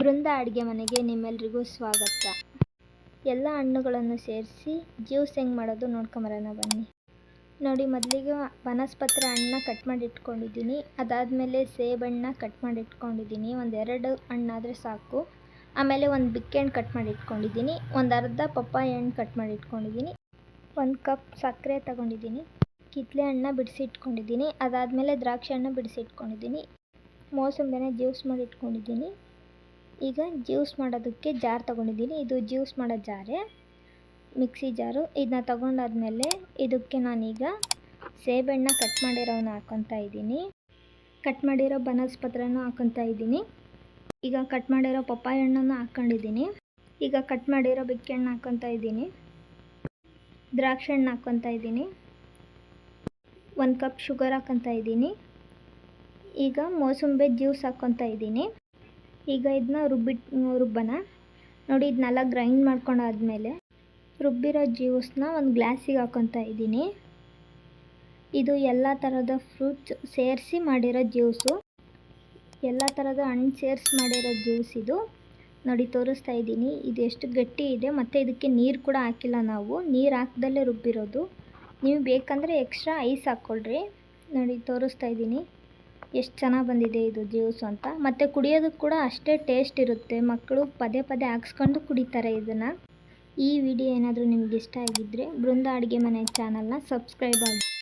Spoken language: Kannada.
ಬೃಂದ ಅಡುಗೆ ಮನೆಗೆ ನಿಮ್ಮೆಲ್ರಿಗೂ ಸ್ವಾಗತ. ಎಲ್ಲ ಹಣ್ಣುಗಳನ್ನು ಸೇರಿಸಿ ಜ್ಯೂಸ್ ಹೆಂಗೆ ಮಾಡೋದು ನೋಡ್ಕೊಂಬರೋಣ ಬನ್ನಿ. ನೋಡಿ, ಮೊದಲಿಗೆ ಬನಸ್ಪತ್ರೆ ಹಣ್ಣನ್ನ ಕಟ್ ಮಾಡಿ ಇಟ್ಕೊಂಡಿದ್ದೀನಿ. ಅದಾದಮೇಲೆ ಸೇಬಣ್ಣ ಕಟ್ ಮಾಡಿ ಇಟ್ಕೊಂಡಿದ್ದೀನಿ, ಒಂದೆರಡು ಹಣ್ಣಾದರೆ ಸಾಕು. ಆಮೇಲೆ ಒಂದು ಬಿಕ್ಕೆ ಹಣ್ಣು ಕಟ್ ಮಾಡಿ ಇಟ್ಕೊಂಡಿದ್ದೀನಿ, ಒಂದು ಅರ್ಧ ಪಪ್ಪಾಯ ಹಣ್ಣು ಕಟ್ ಮಾಡಿ ಇಟ್ಕೊಂಡಿದ್ದೀನಿ, 1 ಕಪ್ ಸಕ್ಕರೆ ತಗೊಂಡಿದ್ದೀನಿ, ಕಿತ್ತಳೆ ಹಣ್ಣನ್ನ ಬಿಡಿಸಿ ಇಟ್ಕೊಂಡಿದ್ದೀನಿ, ಅದಾದಮೇಲೆ ದ್ರಾಕ್ಷಿ ಹಣ್ಣು ಬಿಡಿಸಿ ಇಟ್ಕೊಂಡಿದ್ದೀನಿ, ಮೋಸಂಬಿನ ಜ್ಯೂಸ್ ಮಾಡಿ ಇಟ್ಕೊಂಡಿದ್ದೀನಿ. ಈಗ ಜ್ಯೂಸ್ ಮಾಡೋದಕ್ಕೆ ಜಾರ್ ತೊಗೊಂಡಿದ್ದೀನಿ. ಇದು ಜ್ಯೂಸ್ ಮಾಡೋ ಜಾರೇ, ಮಿಕ್ಸಿ ಜಾರು. ಇದನ್ನ ತೊಗೊಂಡಾದ್ಮೇಲೆ ಇದಕ್ಕೆ ನಾನೀಗ ಸೇಬೆಹಣ್ಣ ಕಟ್ ಮಾಡಿರೋನ ಹಾಕ್ಕೊತಾ ಇದ್ದೀನಿ, ಕಟ್ ಮಾಡಿರೋ ಬನಸ್ಪತ್ರೆನೂ ಹಾಕ್ಕೊತಾ ಇದ್ದೀನಿ. ಈಗ ಕಟ್ ಮಾಡಿರೋ ಪಪ್ಪಾಯ ಹಣ್ಣನ್ನು ಹಾಕ್ಕೊಂಡಿದ್ದೀನಿ. ಈಗ ಕಟ್ ಮಾಡಿರೋ ಬಿಕ್ಕೆ ಹಣ್ಣು ಹಾಕ್ಕೊತಾ ಇದ್ದೀನಿ, ದ್ರಾಕ್ಷಿ ಹಣ್ಣು ಹಾಕ್ಕೊತಾ ಇದ್ದೀನಿ, 1 ಕಪ್ ಶುಗರ್ ಹಾಕ್ಕೊತಾ ಇದ್ದೀನಿ. ಈಗ ಮೋಸಂಬಿ ಜ್ಯೂಸ್ ಹಾಕ್ಕೊತಾ ಇದ್ದೀನಿ. ಈಗ ಇದನ್ನ ರುಬ್ಬನ. ನೋಡಿ, ಇದನ್ನೆಲ್ಲ ಗ್ರೈಂಡ್ ಮಾಡ್ಕೊಂಡಾದ್ಮೇಲೆ ರುಬ್ಬಿರೋ ಜ್ಯೂಸನ್ನ ಒಂದು ಗ್ಲಾಸಿಗೆ ಹಾಕ್ಕೊತಾ ಇದ್ದೀನಿ. ಇದು ಎಲ್ಲ ಥರದ ಫ್ರೂಟ್ಸ್ ಸೇರಿಸಿ ಮಾಡಿರೋ ಜ್ಯೂಸು, ಎಲ್ಲ ಥರದ ಹಣ್ಣು ಸೇರಿಸಿ ಮಾಡಿರೋ ಜ್ಯೂಸ್ ಇದು. ನೋಡಿ, ತೋರಿಸ್ತಾ ಇದ್ದೀನಿ ಇದು ಎಷ್ಟು ಗಟ್ಟಿ ಇದೆ, ಮತ್ತು ಇದಕ್ಕೆ ನೀರು ಕೂಡ ಹಾಕಿಲ್ಲ, ನಾವು ನೀರು ಹಾಕ್ದಲ್ಲೇ ರುಬ್ಬಿರೋದು. ನೀವು ಬೇಕಂದರೆ ಎಕ್ಸ್ಟ್ರಾ ಐಸ್ ಹಾಕ್ಕೊಳ್ರಿ. ನೋಡಿ, ತೋರಿಸ್ತಾ ಇದ್ದೀನಿ ಎಷ್ಟು ಚೆನ್ನಾಗಿ ಬಂದಿದೆ ಇದು ಜ್ಯೂಸ್ ಅಂತ. ಮತ್ತು ಕುಡಿಯೋದಕ್ಕೆ ಕೂಡ ಅಷ್ಟೇ ಟೇಸ್ಟ್ ಇರುತ್ತೆ. ಮಕ್ಕಳು ಪದೇ ಪದೇ ಹಾಕ್ಸ್ಕೊಂಡು ಕುಡಿತಾರೆ ಇದನ್ನು. ಈ ವಿಡಿಯೋ ಏನಾದರೂ ನಿಮ್ಗೆ ಇಷ್ಟ ಆಗಿದ್ದರೆ ಬೃಂದ ಅಡುಗೆ ಮನೆ ಚಾನಲ್ನ ಸಬ್ಸ್ಕ್ರೈಬ್ ಆಗಿ.